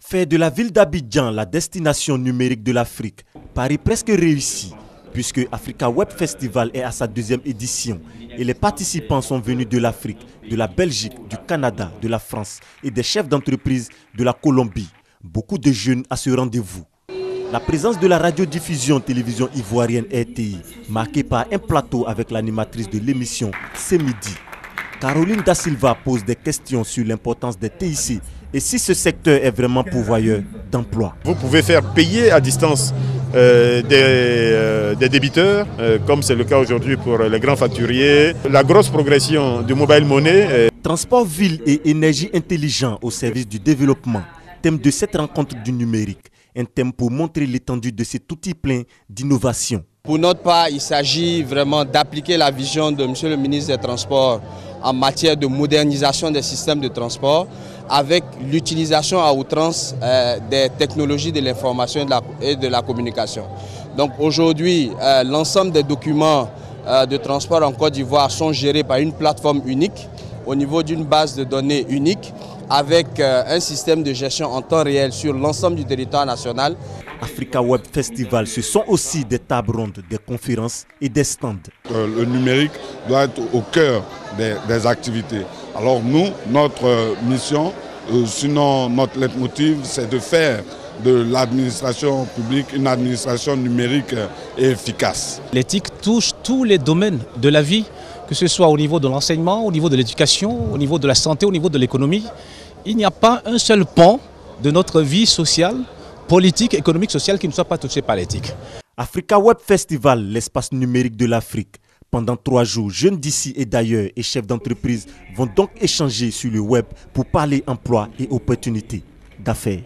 Faire de la ville d'Abidjan la destination numérique de l'Afrique paraît presque réussi, puisque Africa Web Festival est à sa 2e édition et les participants sont venus de l'Afrique, de la Belgique, du Canada, de la France et des chefs d'entreprise de la Colombie. Beaucoup de jeunes à ce rendez-vous. La présence de la radiodiffusion télévision ivoirienne RTI, marquée par un plateau avec l'animatrice de l'émission C'est Midi. Caroline Da Silva pose des questions sur l'importance des TIC et si ce secteur est vraiment pourvoyeur d'emplois. Vous pouvez faire payer à distance des débiteurs, comme c'est le cas aujourd'hui pour les grands facturiers. La grosse progression du mobile money. Transport, ville et énergie intelligente au service du développement. Thème de cette rencontre du numérique. Un thème pour montrer l'étendue de cet outil plein d'innovation. Pour notre part, il s'agit vraiment d'appliquer la vision de M. le ministre des Transports en matière de modernisation des systèmes de transport avec l'utilisation à outrance des technologies de l'information et de la communication. Donc aujourd'hui, l'ensemble des documents de transport en Côte d'Ivoire sont gérés par une plateforme unique au niveau d'une base de données unique avec un système de gestion en temps réel sur l'ensemble du territoire national. Africa Web Festival, ce sont aussi des tables rondes, des conférences et des stands. Le numérique doit être au cœur des activités. Alors nous, notre mission, sinon notre leitmotiv, c'est de faire de l'administration publique une administration numérique et efficace. L'éthique touche tous les domaines de la vie, que ce soit au niveau de l'enseignement, au niveau de l'éducation, au niveau de la santé, au niveau de l'économie. Il n'y a pas un seul pan de notre vie sociale, politique, économique, sociale qui ne soit pas touché par l'éthique. Africa Web Festival, l'espace numérique de l'Afrique. Pendant 3 jours, jeunes d'ici et d'ailleurs et chefs d'entreprise vont donc échanger sur le web pour parler emploi et opportunités d'affaires.